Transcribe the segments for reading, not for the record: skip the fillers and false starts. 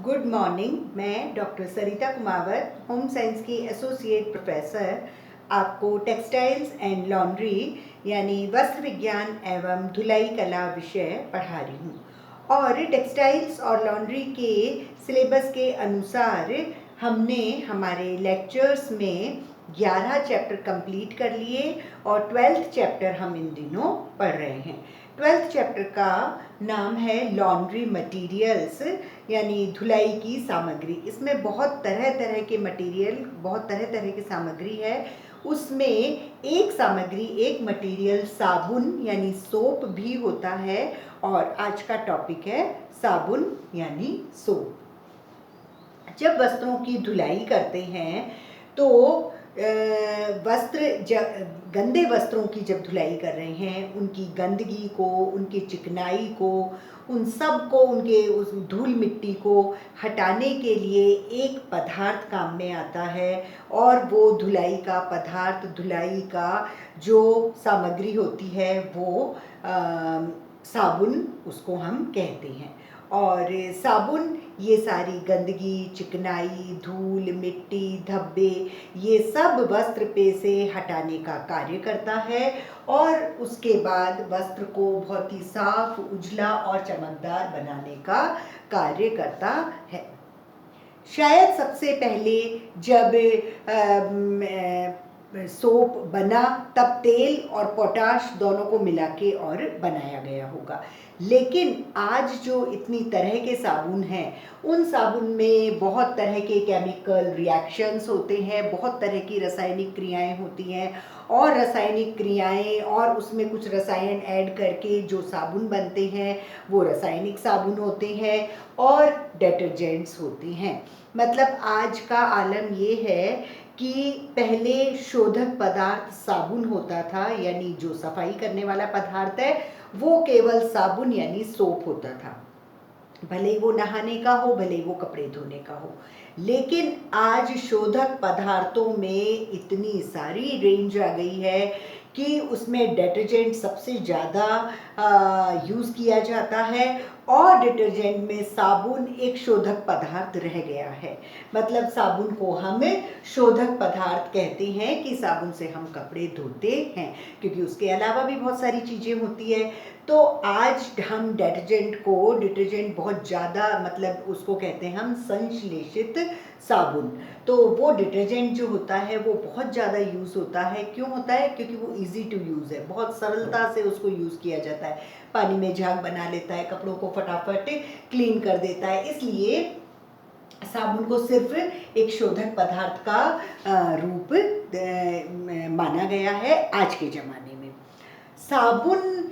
Good morning. मैं doctor सरिता Kumawat, home science की associate professor, आपको टेक्सटाइल्स एंड लॉन्ड्री यानी वस्त्र विज्ञान एवं धुलाई कला विषय पढ़ा रही हूँ। और टेक्सटाइल्स और लॉन्ड्री के सिलेबस के अनुसार हमने हमारे लेक्चर्स में 11 चैप्टर कंप्लीट कर लिए और 12th चैप्टर हम इन दिनों पढ़ रहे हैं। 12th चैप्टर का नाम है लॉन्ड्री मटेरियल्स यानी धुलाई की सामग्री। इसमें बहुत तरह तरह के मटेरियल, बहुत तरह तरह की सामग्री है। उसमें एक सामग्री, एक मटेरियल साबुन यानी सोप भी होता है। और आज का टॉपिक है साबुन यानी सोप। जब वस्त्रों की धुलाई करते हैं तो गंदे वस्त्रों की जब धुलाई कर रहे हैं, उनकी गंदगी को, उनकी चिकनाई को, उन सब को, उनके उस धूल मिट्टी को हटाने के लिए एक पदार्थ काम में आता है। और वो धुलाई का पदार्थ, धुलाई का जो सामग्री होती है वो साबुन, उसको हम कहते हैं। और साबुन ये सारी गंदगी, चिकनाई, धूल, मिट्टी, धब्बे, ये सब वस्त्र पे से हटाने का कार्य करता है और उसके बाद वस्त्र को बहुत ही साफ, उजला और चमकदार बनाने का कार्य करता है। शायद सबसे पहले जब सोप बना तब तेल और पोटाश दोनों को मिला के और बनाया गया होगा। लेकिन आज जो इतनी तरह के साबुन हैं, उन साबुन में बहुत तरह के केमिकल रिएक्शंस होते हैं, बहुत तरह की रासायनिक क्रियाएं होती हैं और रासायनिक क्रियाएं और उसमें कुछ रसायन ऐड करके जो साबुन बनते हैं वो रासायनिक साबुन होते हैं और डिटर्जेंट्स होते हैं। मतलब आज का आलम ये है कि पहले शोधक पदार्थ साबुन होता था, यानी जो सफाई करने वाला पदार्थ है वो केवल साबुन यानी सोप होता था, भले ही वो नहाने का हो, भले ही वो कपड़े धोने का हो। लेकिन आज शोधक पदार्थों में इतनी सारी रेंज आ गई है कि उसमें डिटर्जेंट सबसे ज़्यादा यूज़ किया जाता है और डिटर्जेंट में साबुन एक शोधक पदार्थ रह गया है। मतलब साबुन को हम शोधक पदार्थ कहते हैं कि साबुन से हम कपड़े धोते हैं, क्योंकि उसके अलावा भी बहुत सारी चीज़ें होती है। तो आज हम डिटर्जेंट बहुत ज़्यादा, मतलब उसको कहते हैं हम संश्लेषित साबुन। तो वो डिटर्जेंट जो होता है वो बहुत ज़्यादा यूज़ होता है। क्यों होता है? क्योंकि वो इजी टू यूज़ है, बहुत सरलता से उसको यूज़ किया जाता है। पानी में झाग बना लेता है, कपड़ों को फटाफट क्लीन कर देता है। इसलिए साबुन को सिर्फ एक शोधक पदार्थ का रूप माना गया है आज के ज़माने में। साबुन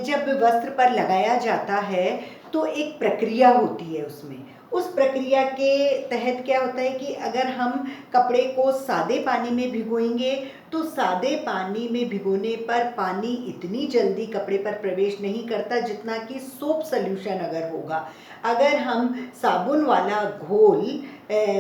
जब वस्त्र पर लगाया जाता है तो एक प्रक्रिया होती है उसमें। उस प्रक्रिया के तहत क्या होता है कि अगर हम कपड़े को सादे पानी में भिगोएंगे तो सादे पानी में भिगोने पर पानी इतनी जल्दी कपड़े पर प्रवेश नहीं करता जितना कि सोप सॉल्यूशन अगर होगा। अगर हम साबुन वाला घोल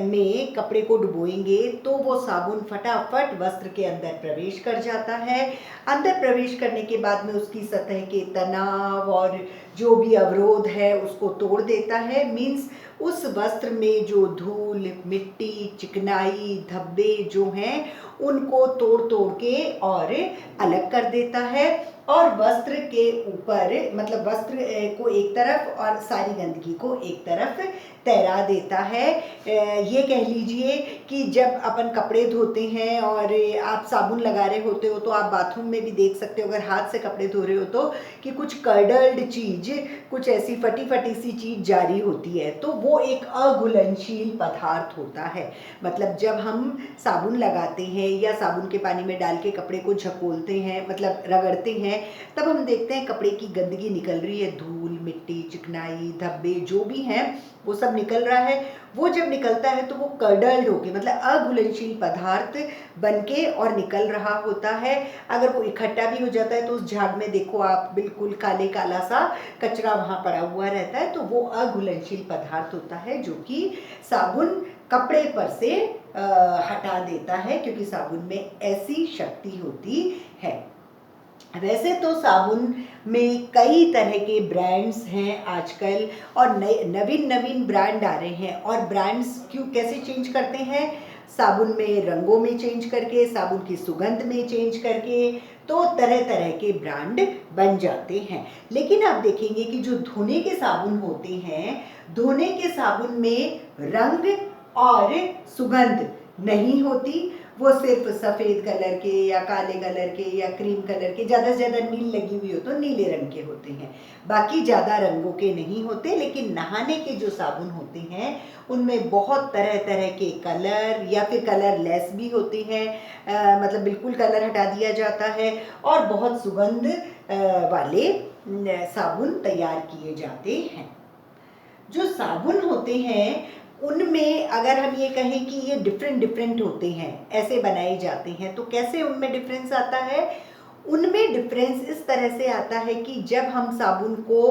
में कपड़े को डुबोएंगे तो वो साबुन फटाफट वस्त्र के अंदर प्रवेश कर जाता है। अंदर प्रवेश करने के बाद में उसकी सतह के तनाव और जो भी अवरोध है उसको तोड़ देता है। मीन्स उस वस्त्र में जो धूल, मिट्टी, चिकनाई, धब्बे जो हैं उनको तोड़ तोड़ के और अलग कर देता है और वस्त्र के ऊपर, मतलब वस्त्र को एक तरफ और सारी गंदगी को एक तरफ तैरा देता है। ये कह लीजिए कि जब अपन कपड़े धोते हैं और आप साबुन लगा रहे होते हो तो आप बाथरूम में भी देख सकते हो, अगर हाथ से कपड़े धो रहे हो तो, कि कुछ कर्डल्ड चीज़, कुछ ऐसी फटी फटी सी चीज़ जारी होती है, तो वो एक अघुलनशील पदार्थ होता है। मतलब जब हम साबुन लगाते हैं या साबुन के पानी में डाल के कपड़े को झकोलते हैं, मतलब रगड़ते हैं, तब हम देखते हैं कपड़े की गंदगी निकल रही है, धूल, मिट्टी, चिकनाई, धब्बे जो भी हैं वो सब निकल रहा है। वो जब निकलता है तो वो कर्डल्ड होके, मतलब अघुलनशील पदार्थ बनके और निकल रहा होता है। अगर वो इकट्ठा भी हो जाता है तो उस झाग में देखो आप, बिल्कुल काले काला सा कचरा वहाँ पड़ा हुआ रहता है, तो वो अघुलनशील पदार्थ होता है जो कि साबुन कपड़े पर से हटा देता है, क्योंकि साबुन में ऐसी शक्ति होती है। वैसे तो साबुन में कई तरह के ब्रांड्स हैं आजकल, और नए नवीन नवीन ब्रांड आ रहे हैं, और ब्रांड्स क्यों कैसे चेंज करते हैं, साबुन में रंगों में चेंज करके, साबुन की सुगंध में चेंज करके, तो तरह तरह के ब्रांड बन जाते हैं। लेकिन आप देखेंगे कि जो धोने के साबुन होते हैं, धोने के साबुन में रंग और सुगंध नहीं होती, वो सिर्फ सफ़ेद कलर के या काले कलर के या क्रीम कलर के, ज़्यादा से ज़्यादा नील लगी हुई हो तो नीले रंग के होते हैं, बाकी ज़्यादा रंगों के नहीं होते। लेकिन नहाने के जो साबुन होते हैं उनमें बहुत तरह तरह के कलर या फिर कलर लेस भी होते हैं, मतलब बिल्कुल कलर हटा दिया जाता है, और बहुत सुगंध वाले साबुन तैयार किए जाते हैं। जो साबुन होते हैं उनमें अगर हम ये कहें कि ये डिफरेंट डिफरेंट होते हैं, ऐसे बनाए जाते हैं, तो कैसे उनमें डिफरेंस आता है? उनमें डिफरेंस इस तरह से आता है कि जब हम साबुन को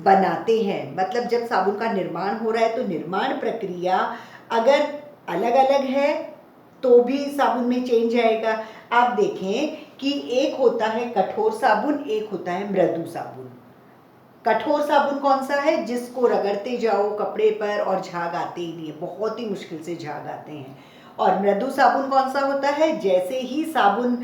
बनाते हैं, मतलब जब साबुन का निर्माण हो रहा है, तो निर्माण प्रक्रिया अगर अलग अलग है तो भी साबुन में चेंज आएगा। आप देखें कि एक होता है कठोर साबुन, एक होता है मृदु साबुन। कठोर साबुन कौन सा है? जिसको रगड़ते जाओ कपड़े पर और झाग आते ही नहीं है, बहुत ही मुश्किल से झाग आते हैं। और मृदु साबुन कौन सा होता है? जैसे ही साबुन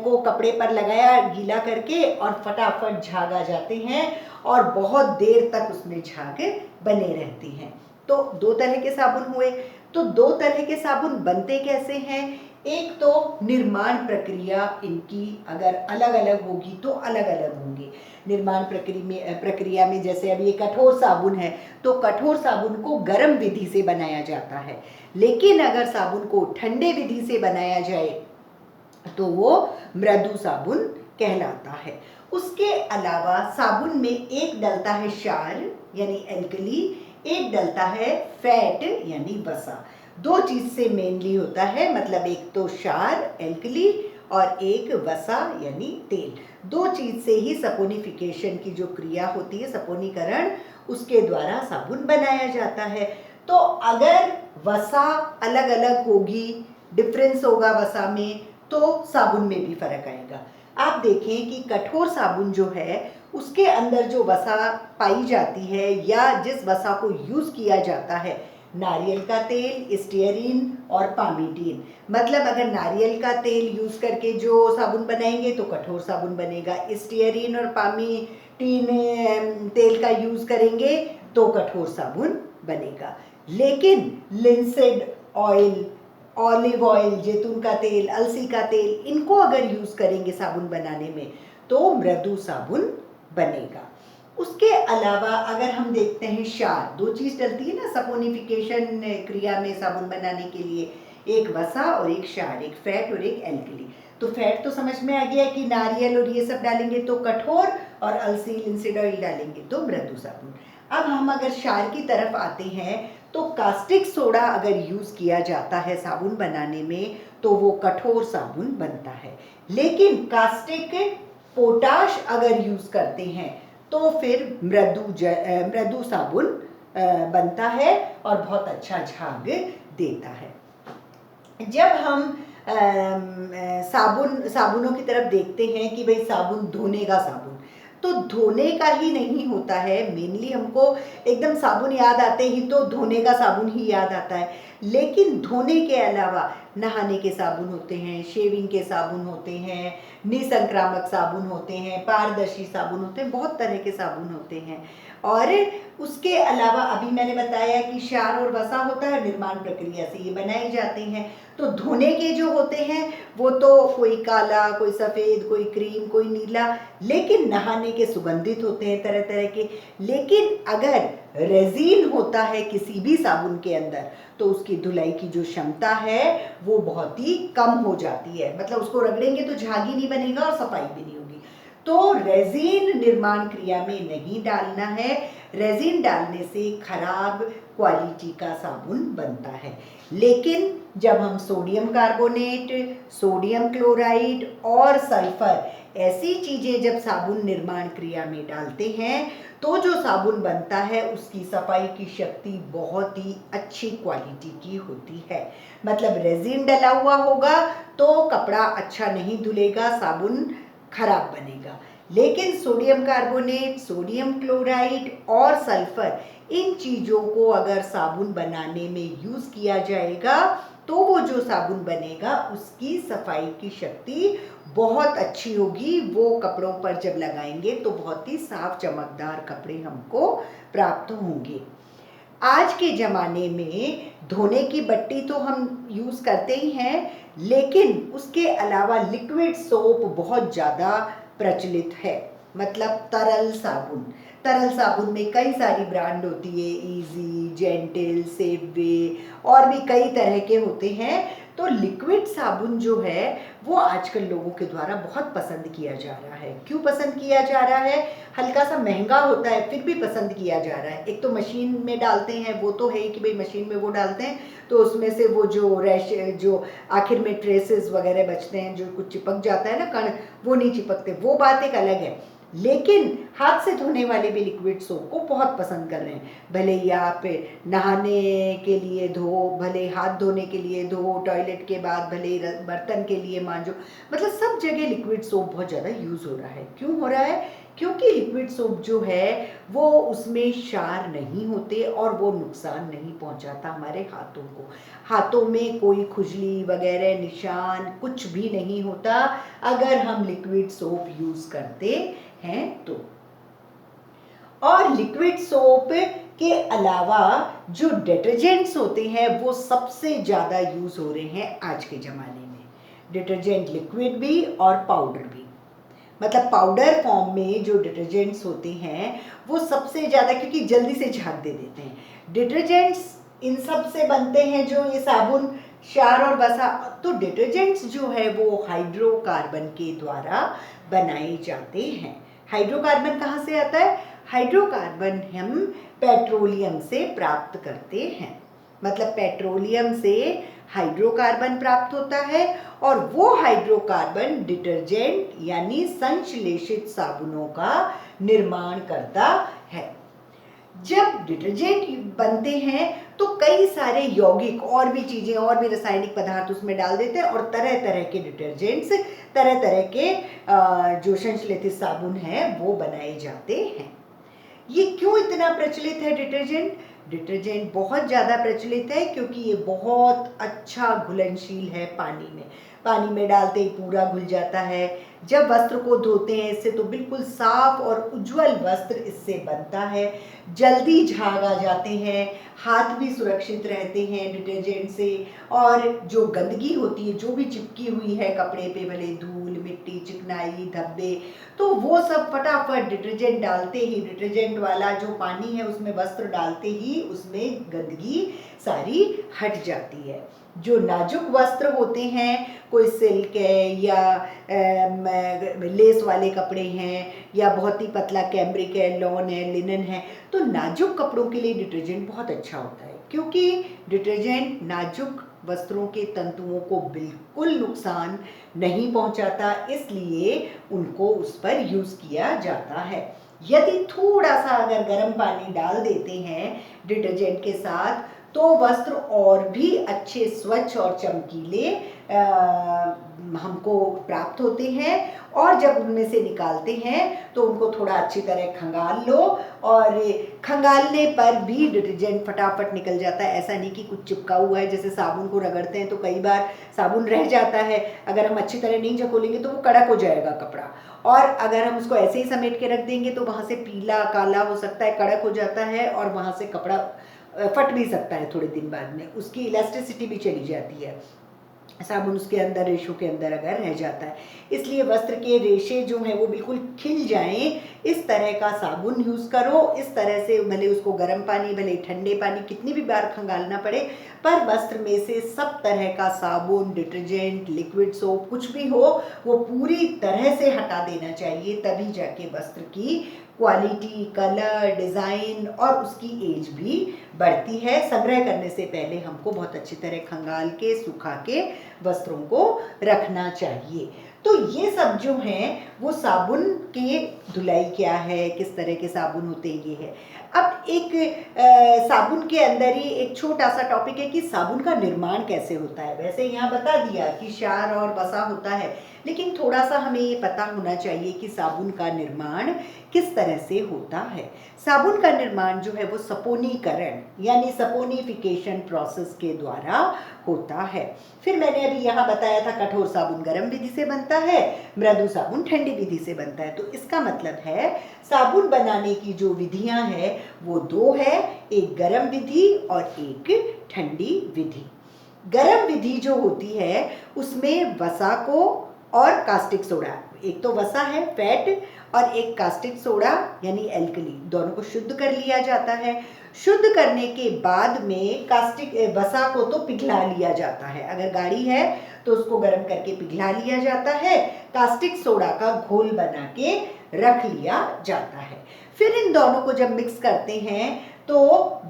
को कपड़े पर लगाया गीला करके और फटाफट झाग आ जाते हैं और बहुत देर तक उसमें झाग बने रहते हैं। तो दो तरह के साबुन हुए। तो दो तरह के साबुन बनते कैसे हैं? एक तो निर्माण प्रक्रिया इनकी अगर अलग अलग होगी तो अलग अलग होंगी। निर्माण प्रक्रिया में जैसे अब ये कठोर साबुन है, तो कठोर साबुन को गर्म विधि से बनाया जाता है, लेकिन अगर साबुन को ठंडे विधि से बनाया जाए तो वो मृदु साबुन कहलाता है। उसके अलावा साबुन में एक डलता है क्षार यानी एल्कली, एक डलता है फैट यानी वसा। दो चीज से मेनली होता है, मतलब एक तो क्षार एल्कली और एक वसा यानी तेल। दो चीज से ही सपोनिफिकेशन की जो क्रिया होती है, सपोनीकरण, उसके द्वारा साबुन बनाया जाता है। तो अगर वसा अलग अलग होगी, डिफरेंस होगा वसा में, तो साबुन में भी फर्क आएगा। आप देखें कि कठोर साबुन जो है उसके अंदर जो वसा पाई जाती है या जिस वसा को यूज किया जाता है, नारियल का तेल, स्टीयरीन और पामीडीन। मतलब अगर नारियल का तेल यूज करके जो साबुन बनाएंगे तो कठोर साबुन बनेगा, स्टीयरीन और पामीडीन तेल का यूज करेंगे तो कठोर साबुन बनेगा। लेकिन लिंसेड ऑयल, ऑलिव ऑयल, जैतून का तेल, अलसी का तेल, इनको अगर यूज करेंगे साबुन बनाने में तो मृदु साबुन बनेगा। उसके अलावा अगर हम देखते हैं क्षार, दो चीज डलती है ना सपोनिफिकेशन क्रिया में साबुन बनाने के लिए, एक वसा और एक क्षार, एक फैट और एक एल्कली। तो फैट तो समझ में आ गया कि नारियल और ये सब डालेंगे तो कठोर, और अलसी लिंसीड ऑयल डालेंगे तो मृदु साबुन। अब हम अगर क्षार की तरफ आते हैं तो कास्टिक सोडा अगर यूज किया जाता है साबुन बनाने में तो वो कठोर साबुन बनता है। लेकिन कास्टिक पोटाश अगर यूज करते हैं तो फिर मृदु साबुन बनता है और बहुत अच्छा झाग देता है। जब हम साबुनों की तरफ देखते हैं कि भाई साबुन धोने का साबुन, तो धोने का ही नहीं होता है मेनली। हमको एकदम साबुन याद आते ही तो धोने का साबुन ही याद आता है, लेकिन धोने के अलावा नहाने के साबुन होते हैं, शेविंग के साबुन होते हैं, निसंक्रामक साबुन होते हैं, पारदर्शी साबुन होते हैं, बहुत तरह के साबुन होते हैं। और उसके अलावा अभी मैंने बताया कि क्षार और वसा होता है, निर्माण प्रक्रिया से ये बनाए जाते हैं। तो धोने के जो होते हैं वो तो कोई काला, कोई सफ़ेद, कोई क्रीम, कोई नीला, लेकिन नहाने के सुगंधित होते हैं तरह तरह के। लेकिन अगर रेजिन होता है किसी भी साबुन के अंदर तो उसकी धुलाई की जो क्षमता है वो बहुत ही कम हो जाती है, मतलब उसको रगड़ेंगे तो झाग ही नहीं बनेगा और सफाई भी नहीं होगी। तो रेजिन निर्माण क्रिया में नहीं डालना है, रेजिन डालने से खराब क्वालिटी का साबुन बनता है। लेकिन जब हम सोडियम कार्बोनेट, सोडियम क्लोराइड और सल्फर ऐसी चीज़ें जब साबुन निर्माण क्रिया में डालते हैं तो जो साबुन बनता है उसकी सफाई की शक्ति बहुत ही अच्छी क्वालिटी की होती है। मतलब रेजिन डला हुआ होगा तो कपड़ा अच्छा नहीं धुलेगा, साबुन खराब बनेगा। लेकिन सोडियम कार्बोनेट, सोडियम क्लोराइड और सल्फर, इन चीज़ों को अगर साबुन बनाने में यूज़ किया जाएगा तो वो जो साबुन बनेगा उसकी सफाई की शक्ति बहुत अच्छी होगी। वो कपड़ों पर जब लगाएंगे तो बहुत ही साफ चमकदार कपड़े हमको प्राप्त होंगे। आज के ज़माने में धोने की बट्टी तो हम यूज़ करते ही हैं, लेकिन उसके अलावा लिक्विड सोप बहुत ज़्यादा प्रचलित है। मतलब तरल साबुन में कई सारी ब्रांड होती है, इजी, जेंटिल, सेफवे और भी कई तरह के होते हैं। तो लिक्विड साबुन जो है वो आजकल लोगों के द्वारा बहुत पसंद किया जा रहा है। क्यों पसंद किया जा रहा है? हल्का सा महंगा होता है फिर भी पसंद किया जा रहा है। एक तो मशीन में डालते हैं, वो तो है कि भाई मशीन में वो डालते हैं तो उसमें से वो जो आखिर में ट्रेसेस वगैरह बचते हैं, जो कुछ चिपक जाता है ना कण, वो नहीं चिपकते, वो बात एक अलग है। लेकिन हाथ से धोने वाले भी लिक्विड सोप को बहुत पसंद कर रहे हैं। भले ही आप नहाने के लिए धो, भले हाथ धोने के लिए धो, टॉयलेट के बाद भले बर्तन के लिए मांजो, मतलब सब जगह लिक्विड सोप बहुत ज़्यादा यूज़ हो रहा है। क्यों हो रहा है? क्योंकि लिक्विड सोप जो है वो उसमें क्षार नहीं होते और वो नुकसान नहीं पहुंचाता हमारे हाथों को। हाथों में कोई खुजली वगैरह निशान कुछ भी नहीं होता अगर हम लिक्विड सोप यूज़ करते हैं तो। और लिक्विड सोप के अलावा जो डिटर्जेंट्स होते हैं वो सबसे ज़्यादा यूज़ हो रहे हैं आज के ज़माने में। डिटर्जेंट लिक्विड भी और पाउडर भी। मतलब पाउडर फॉर्म में जो डिटर्जेंट्स होते हैं वो सबसे ज़्यादा, क्योंकि जल्दी से झाग दे देते हैं। डिटर्जेंट्स इन सब से बनते हैं, जो ये साबुन, क्षार और वसा। तो डिटर्जेंट्स जो है वो हाइड्रोकार्बन के द्वारा बनाए जाते हैं। हाइड्रोकार्बन कहाँ से आता है? हाइड्रोकार्बन हम पेट्रोलियम से प्राप्त करते हैं। मतलब पेट्रोलियम से हाइड्रोकार्बन प्राप्त होता है और वो हाइड्रोकार्बन डिटर्जेंट यानी संश्लेषित साबुनों का निर्माण करता है। जब डिटर्जेंट बनते हैं तो कई सारे यौगिक और भी चीज़ें और भी रासायनिक पदार्थ उसमें डाल देते हैं और तरह तरह के डिटर्जेंट्स, तरह तरह के जो संश्लेषित साबुन हैं वो बनाए जाते हैं। ये क्यों इतना प्रचलित है डिटर्जेंट? डिटर्जेंट बहुत ज़्यादा प्रचलित है क्योंकि ये बहुत अच्छा घुलनशील है पानी में डालते ही पूरा घुल जाता है। जब वस्त्र को धोते हैं इससे तो बिल्कुल साफ और उज्जवल वस्त्र इससे बनता है। जल्दी झाग आ जाते हैं, हाथ भी सुरक्षित रहते हैं डिटर्जेंट से। और जो गंदगी होती है, जो भी चिपकी हुई है कपड़े पे, भले धूल, मिट्टी, चिकनाई, धब्बे, तो वो सब फटाफट डिटर्जेंट डालते ही, डिटर्जेंट वाला जो पानी है उसमें वस्त्र डालते ही उसमें गंदगी सारी हट जाती है। जो नाजुक वस्त्र होते हैं, कोई सिल्क है या लेस वाले कपड़े हैं या बहुत ही पतला कैम्ब्रिक है, लॉन है, लिनन है, तो नाजुक कपड़ों के लिए डिटर्जेंट बहुत अच्छा होता है क्योंकि डिटर्जेंट नाजुक वस्त्रों के तंतुओं को बिल्कुल नुकसान नहीं पहुंचाता, इसलिए उनको उस पर यूज़ किया जाता है। यदि थोड़ा सा अगर गर्म पानी डाल देते हैं डिटर्जेंट के साथ तो वस्त्र और भी अच्छे, स्वच्छ और चमकीले हमको प्राप्त होते हैं। और जब उनमें से निकालते हैं तो उनको थोड़ा अच्छी तरह खंगाल लो और खंगालने पर भी डिटर्जेंट फटाफट निकल जाता है। ऐसा नहीं कि कुछ चिपका हुआ है, जैसे साबुन को रगड़ते हैं तो कई बार साबुन रह जाता है, अगर हम अच्छी तरह नहीं झकोलेंगे तो वो कड़क हो जाएगा कपड़ा। और अगर हम उसको ऐसे ही समेट के रख देंगे तो वहाँ से पीला काला हो सकता है, कड़क हो जाता है और वहाँ से कपड़ा फट भी सकता है थोड़े दिन बाद में, उसकी इलास्टिसिटी भी चली जाती है साबुन उसके अंदर, रेशों के अंदर अगर रह जाता है। इसलिए वस्त्र के रेशे जो हैं वो बिल्कुल खिल जाएं, इस तरह का साबुन यूज़ करो। इस तरह से भले उसको गर्म पानी, भले ठंडे पानी, कितनी भी बार खंगालना पड़े, पर वस्त्र में से सब तरह का साबुन, डिटर्जेंट, लिक्विड सोप कुछ भी हो वो पूरी तरह से हटा देना चाहिए, तभी जाके वस्त्र की क्वालिटी, कलर, डिज़ाइन और उसकी एज भी बढ़ती है। संग्रह करने से पहले हमको बहुत अच्छी तरह खंगाल के, सुखा के वस्त्रों को रखना चाहिए। तो ये सब जो हैं वो साबुन के धुलाई क्या है, किस तरह के साबुन होते हैं, ये है। अब एक साबुन के अंदर ही एक छोटा सा टॉपिक है कि साबुन का निर्माण कैसे होता है। वैसे यहाँ बता दिया कि क्षार और वसा होता है, लेकिन थोड़ा सा हमें ये पता होना चाहिए कि साबुन का निर्माण किस तरह से होता है। साबुन का निर्माण जो है वो सपोनीकरण यानी सपोनिफिकेशन प्रोसेस के द्वारा होता है। फिर मैंने अभी यहाँ बताया था कठोर साबुन गर्म विधि से बनता है, मृदु साबुन ठंडी विधि से बनता है। तो इसका मतलब है साबुन बनाने की जो विधियाँ हैं वो दो है, एक गर्म विधि और एक ठंडी विधि। गर्म विधि जो होती है उसमें वसा को और कास्टिक सोडा, एक तो वसा है फैट और एक कास्टिक सोडा यानी एल्कली, दोनों को शुद्ध कर लिया जाता है। शुद्ध करने के बाद में कास्टिक वसा को तो पिघला लिया जाता है, अगर गाढ़ी है तो उसको गर्म करके पिघला लिया जाता है, कास्टिक सोडा का घोल बना के रख लिया जाता है। फिर इन दोनों को जब मिक्स करते हैं तो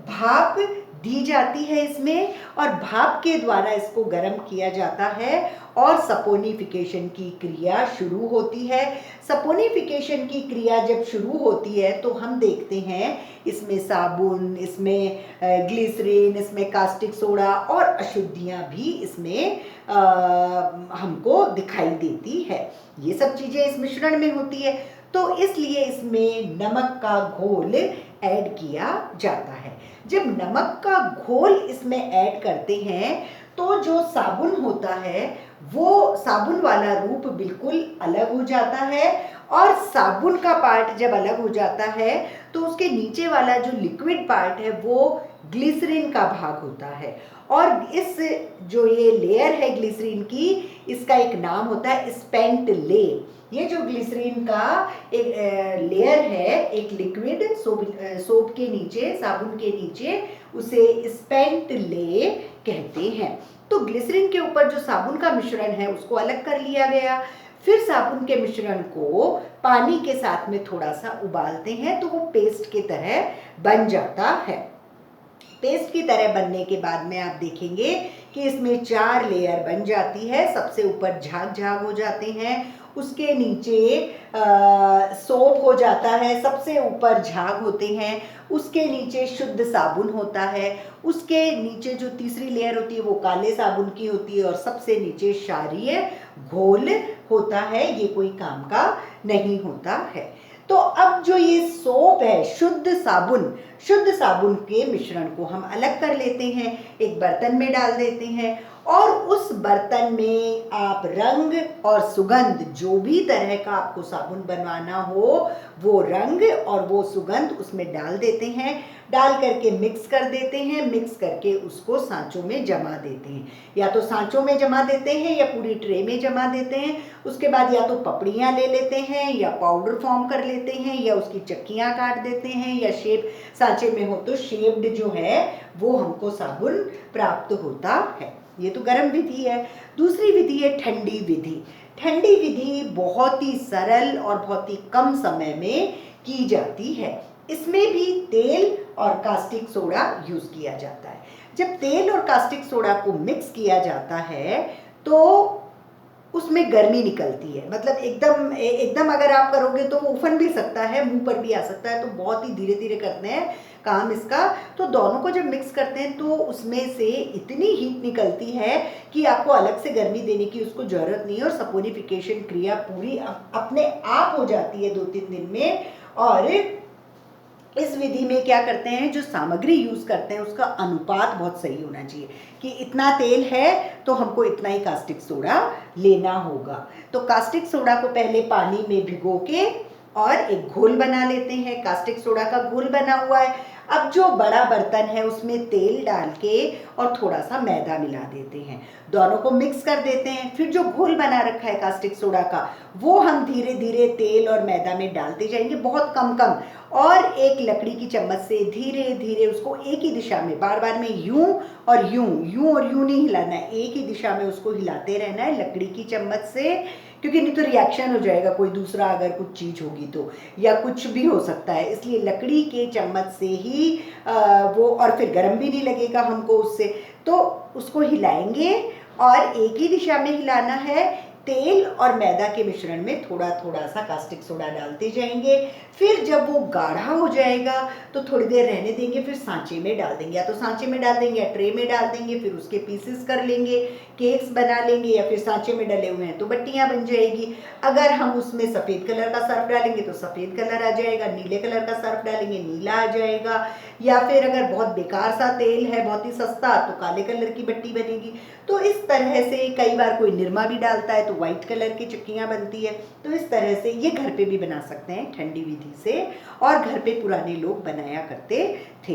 भाप दी जाती है इसमें और भाप के द्वारा इसको गर्म किया जाता है और सपोनिफिकेशन की क्रिया शुरू होती है। सपोनिफिकेशन की क्रिया जब शुरू होती है तो हम देखते हैं इसमें साबुन, इसमें ग्लिसरीन, इसमें कास्टिक सोडा और अशुद्धियाँ भी इसमें हमको दिखाई देती है। ये सब चीज़ें इस मिश्रण में होती है, तो इसलिए इसमें नमक का घोल ऐड किया जाता है। जब नमक का घोल इसमें ऐड करते हैं तो जो साबुन होता है वो साबुन वाला रूप बिल्कुल अलग हो जाता है और साबुन का पार्ट जब अलग हो जाता है तो उसके नीचे वाला जो लिक्विड पार्ट है वो ग्लिसरीन का भाग होता है। और इस जो ये लेयर है ग्लिसरीन की, इसका एक नाम होता है स्पेंट ले। ये जो ग्लिसरीन का एक लेयर है, एक लिक्विड सोप के नीचे, साबुन के नीचे, उसे स्पेंट ले कहते हैं। तो ग्लिसरीन के ऊपर जो साबुन का मिश्रण है उसको अलग कर लिया गया। फिर साबुन के मिश्रण को पानी के साथ में थोड़ा सा उबालते हैं तो वो पेस्ट की तरह बन जाता है। पेस्ट की तरह बनने के बाद में आप देखेंगे कि इसमें 4 लेयर बन जाती है। सबसे ऊपर झाग झाग हो जाते हैं, उसके नीचे सोप हो जाता है, सबसे ऊपर झाग होते हैं, उसके नीचे शुद्ध साबुन होता है, उसके नीचे जो तीसरी लेयर होती है वो काले साबुन की होती है और सबसे नीचे क्षारीय घोल होता है। ये कोई काम का नहीं होता है। तो अब जो ये सोप है, शुद्ध साबुन के मिश्रण को हम अलग कर लेते हैं, एक बर्तन में डाल देते हैं और उस बर्तन में आप रंग और सुगंध, जो भी तरह का आपको साबुन बनवाना हो वो रंग और वो सुगंध उसमें डाल देते हैं। डाल करके मिक्स कर देते हैं, मिक्स करके उसको सांचों में जमा देते हैं। या तो सांचों में जमा देते हैं या पूरी ट्रे में जमा देते हैं। उसके बाद या तो पपड़ियाँ ले लेते हैं या पाउडर फॉर्म कर लेते हैं या उसकी चक्कियाँ काट देते हैं या शेप, सांचे में हो तो शेप्ड जो है वो हमको साबुन प्राप्त होता है। ये तो गर्म विधि है। दूसरी विधि है ठंडी विधि। ठंडी विधि बहुत ही सरल और बहुत ही कम समय में की जाती है। इसमें भी तेल और कास्टिक सोडा यूज किया जाता है। जब तेल और कास्टिक सोडा को मिक्स किया जाता है तो उसमें गर्मी निकलती है, मतलब एकदम अगर आप करोगे तो वो उफन भी सकता है, मुंह पर भी आ सकता है। तो बहुत ही धीरे धीरे करते हैं काम इसका। तो दोनों को जब मिक्स करते हैं तो उसमें से इतनी हीट निकलती है कि आपको अलग से गर्मी देने की उसको ज़रूरत नहीं है और सपोनिफिकेशन क्रिया पूरी अपने आप हो जाती है 2-3 दिन में। और इस विधि में क्या करते हैं, जो सामग्री यूज़ करते हैं उसका अनुपात बहुत सही होना चाहिए कि इतना तेल है तो हमको इतना ही कास्टिक सोडा लेना होगा। तो कास्टिक सोडा को पहले पानी में भिगो के और एक घोल बना लेते हैं। कास्टिक सोडा का घोल बना हुआ है। अब जो बड़ा बर्तन है उसमें तेल डाल के और थोड़ा सा मैदा मिला देते हैं, दोनों को मिक्स कर देते हैं। फिर जो घोल बना रखा है कास्टिक सोडा का वो हम धीरे धीरे तेल और मैदा में डालते जाएंगे, बहुत कम कम, और एक लकड़ी की चम्मच से धीरे धीरे उसको एक ही दिशा में, बार बार में यूं और यूं नहीं हिलाना है, एक ही दिशा में उसको हिलाते रहना है लकड़ी की चम्मच से, क्योंकि नहीं तो रिएक्शन हो जाएगा, कोई दूसरा अगर कुछ चीज़ होगी तो, या कुछ भी हो सकता है। इसलिए लकड़ी के चम्मच से ही वो, और फिर गर्म भी नहीं लगेगा हमको उससे। तो उसको हिलाएंगे और एक ही दिशा में हिलाना है, तेल और मैदा के मिश्रण में थोड़ा थोड़ा सा कास्टिक सोडा डालते जाएंगे। फिर जब वो गाढ़ा हो जाएगा तो थोड़ी देर रहने देंगे, फिर सांचे में डाल देंगे, या तो सांचे में डाल देंगे या ट्रे में डाल देंगे, फिर उसके पीसेस कर लेंगे, केक्स बना लेंगे, या फिर सांचे में डले हुए हैं तो बट्टियाँ बन जाएगी। अगर हम उसमें सफ़ेद कलर का सर्फ डालेंगे तो सफ़ेद कलर आ जाएगा, नीले कलर का सर्फ डालेंगे नीला आ जाएगा, या फिर अगर बहुत बेकार सा तेल है, बहुत ही सस्ता, तो काले कलर की बट्टी बनेगी। तो इस तरह से कई बार कोई निरमा भी डालता है तो वाइट कलर की चिक्कियाँ बनती है। तो इस तरह से ये घर पे भी बना सकते हैं ठंडी विधि से, और घर पे पुराने लोग बनाया करते थे।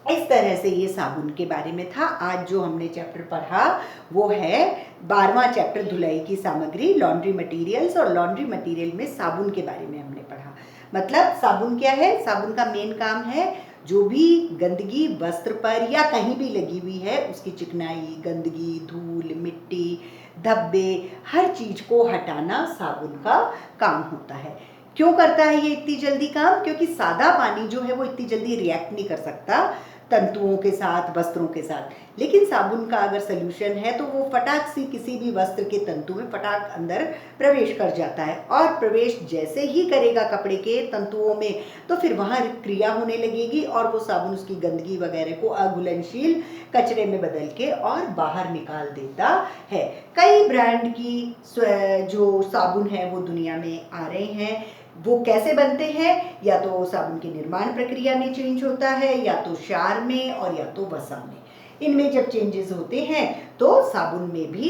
इस तरह से ये साबुन के बारे में था। आज जो हमने चैप्टर पढ़ा वो है 12वां चैप्टर, धुलाई की सामग्री, लॉन्ड्री मटेरियल्स, और लॉन्ड्री मटेरियल में साबुन के बारे में हमने पढ़ा। मतलब साबुन क्या है? साबुन का मेन काम है जो भी गंदगी वस्त्र पर या कहीं भी लगी हुई है उसकी चिकनाई, गंदगी, धूल, मिट्टी, धब्बे, हर चीज को हटाना साबुन का काम होता है। क्यों करता है ये इतनी जल्दी काम? क्योंकि सादा पानी जो है वो इतनी जल्दी रिएक्ट नहीं कर सकता तंतुओं के साथ, वस्त्रों के साथ, लेकिन साबुन का अगर सोल्यूशन है तो वो फटाक से किसी भी वस्त्र के तंतु में फटाक अंदर प्रवेश कर जाता है, और प्रवेश जैसे ही करेगा कपड़े के तंतुओं में तो फिर वहाँ क्रिया होने लगेगी और वो साबुन उसकी गंदगी वगैरह को अघुलनशील कचरे में बदल के और बाहर निकाल देता है। कई ब्रांड की जो साबुन है वो दुनिया में आ रहे हैं। वो कैसे बनते हैं? या तो साबुन की निर्माण प्रक्रिया में चेंज होता है, या तो क्षार में, और या तो वसा में। इनमें जब चेंजेस होते हैं तो साबुन में भी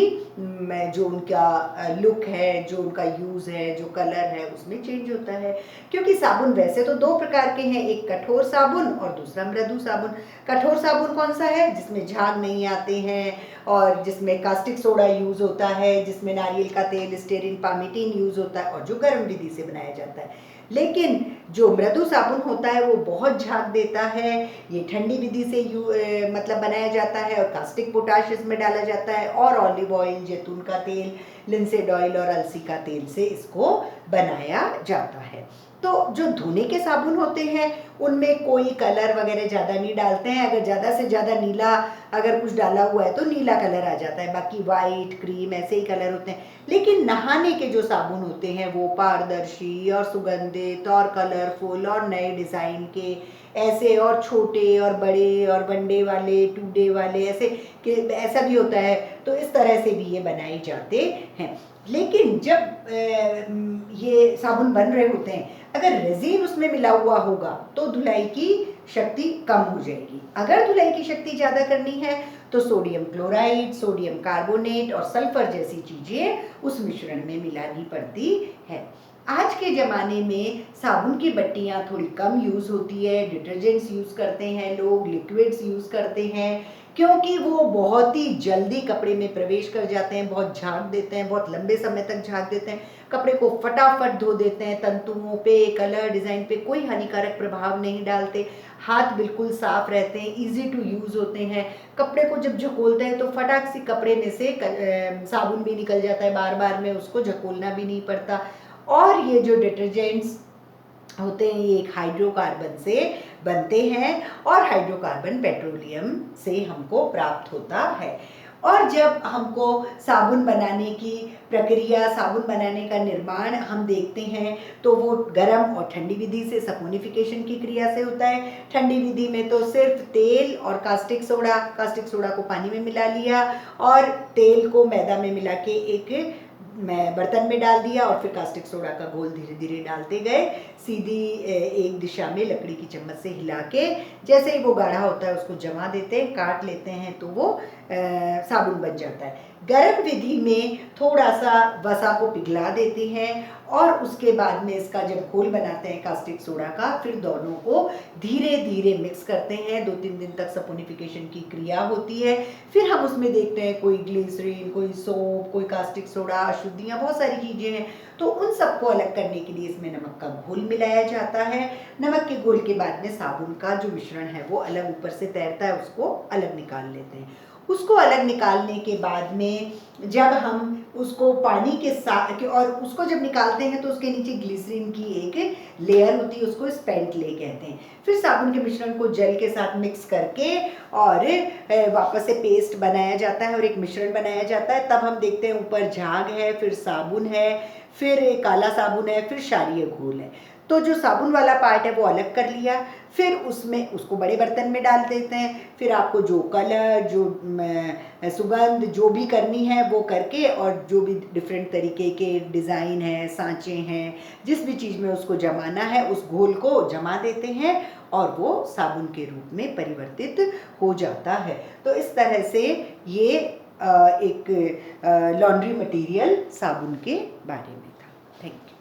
जो उनका लुक है, जो उनका यूज़ है, जो कलर है, उसमें चेंज होता है। क्योंकि साबुन वैसे तो दो प्रकार के हैं, एक कठोर साबुन और दूसरा मृदु साबुन। कठोर साबुन कौन सा है? जिसमें झाग नहीं आते हैं और जिसमें कास्टिक सोडा यूज़ होता है, जिसमें नारियल का तेल, स्टेरिन, पामिटीन यूज़ होता है, और जो गर्म विधि से बनाया जाता है। लेकिन जो मृदु साबुन होता है वो बहुत झाग देता है, ये ठंडी विधि से मतलब बनाया जाता है, और कास्टिक पोटाश इसमें डाला जाता है, और ऑलिव ऑयल, जैतून का तेल, लिंसेड ऑयल और अलसी का तेल से इसको बनाया जाता है। तो जो धोने के साबुन होते हैं उनमें कोई कलर वगैरह ज़्यादा नहीं डालते हैं। अगर ज़्यादा से ज़्यादा नीला अगर कुछ डाला हुआ है तो नीला कलर आ जाता है, बाकी वाइट, क्रीम ऐसे ही कलर होते हैं। लेकिन नहाने के जो साबुन होते हैं वो पारदर्शी और सुगंधित और कलरफुल और नए डिज़ाइन के, ऐसे और छोटे और बड़े और वनडे वाले, 2 डे वाले, ऐसे कि ऐसा भी होता है। तो इस तरह से भी ये बनाए जाते हैं। लेकिन जब ये साबुन बन रहे होते हैं, अगर रेजिन उसमें मिला हुआ होगा तो धुलाई की शक्ति कम हो जाएगी। अगर धुलाई की शक्ति ज़्यादा करनी है तो सोडियम क्लोराइड, सोडियम कार्बोनेट और सल्फर जैसी चीज़ें उस मिश्रण में मिलानी पड़ती है। आज के ज़माने में साबुन की बट्टियाँ थोड़ी कम यूज़ होती है, डिटर्जेंट्स यूज़ करते हैं लोग, लिक्विड्स यूज़ करते हैं, क्योंकि वो बहुत ही जल्दी कपड़े में प्रवेश कर जाते हैं, बहुत झाग देते हैं, बहुत लंबे समय तक झाग देते हैं, कपड़े को फटाफट धो देते हैं, तंतुओं पे, कलर, डिज़ाइन पे कोई हानिकारक प्रभाव नहीं डालते, हाथ बिल्कुल साफ रहते हैं, इजी टू यूज़ होते हैं। कपड़े को जब झकोलते हैं तो फटाक से कपड़े में से साबुन भी निकल जाता है, बार बार में उसको झकोलना भी नहीं पड़ता। और ये जो डिटर्जेंट्स होते हैं ये एक हाइड्रोकार्बन से बनते हैं, और हाइड्रोकार्बन पेट्रोलियम से हमको प्राप्त होता है। और जब हमको साबुन बनाने की प्रक्रिया, साबुन बनाने का निर्माण हम देखते हैं तो वो गर्म और ठंडी विधि से, सपोनिफिकेशन की क्रिया से होता है। ठंडी विधि में तो सिर्फ तेल और कास्टिक सोडा को पानी में मिला लिया और तेल को मैदा में मिला के एक बर्तन में डाल दिया, और फिर कास्टिक सोडा का घोल धीरे धीरे डालते गए, सीधी एक दिशा में लकड़ी की चम्मच से हिला के, जैसे ही वो गाढ़ा होता है उसको जमा देते हैं, काट लेते हैं तो वो साबुन बन जाता है। गर्म विधि में थोड़ा सा वसा को पिघला देते हैं और उसके बाद में इसका जब घोल बनाते हैं कास्टिक सोडा का, फिर दोनों को धीरे धीरे मिक्स करते हैं। 2-3 दिन तक सपोनिफिकेशन की क्रिया होती है। फिर हम उसमें देखते हैं कोई ग्लिसरीन, कोई सोप, कोई कास्टिक सोडा, अशुद्धियाँ, बहुत सारी चीज़ें हैं। तो उन सबको अलग करने के लिए इसमें नमक का घोल मिलाया जाता है। नमक के घोल के बाद में साबुन का जो मिश्रण है वो अलग ऊपर से तैरता है, उसको अलग निकाल लेते हैं। उसको अलग निकालने के बाद में जब हम उसको पानी के साथ, और उसको जब निकालते हैं तो उसके नीचे ग्लिसरीन की एक लेयर होती है, उसको स्पेंट ले कहते हैं। फिर साबुन के मिश्रण को जेल के साथ मिक्स करके और वापस से पेस्ट बनाया जाता है और एक मिश्रण बनाया जाता है। तब हम देखते हैं ऊपर झाग है, फिर साबुन है, फिर काला साबुन है, फिर क्षारीय घोल है। तो जो साबुन वाला पार्ट है वो अलग कर लिया, फिर उसमें उसको बड़े बर्तन में डाल देते हैं। फिर आपको जो कलर, जो सुगंध जो भी करनी है वो करके, और जो भी डिफरेंट तरीके के डिज़ाइन हैं, सांचे हैं, जिस भी चीज़ में उसको जमाना है उस घोल को जमा देते हैं और वो साबुन के रूप में परिवर्तित हो जाता है। तो इस तरह से ये एक लॉन्ड्री मटेरियल साबुन के बारे में था। Thank you.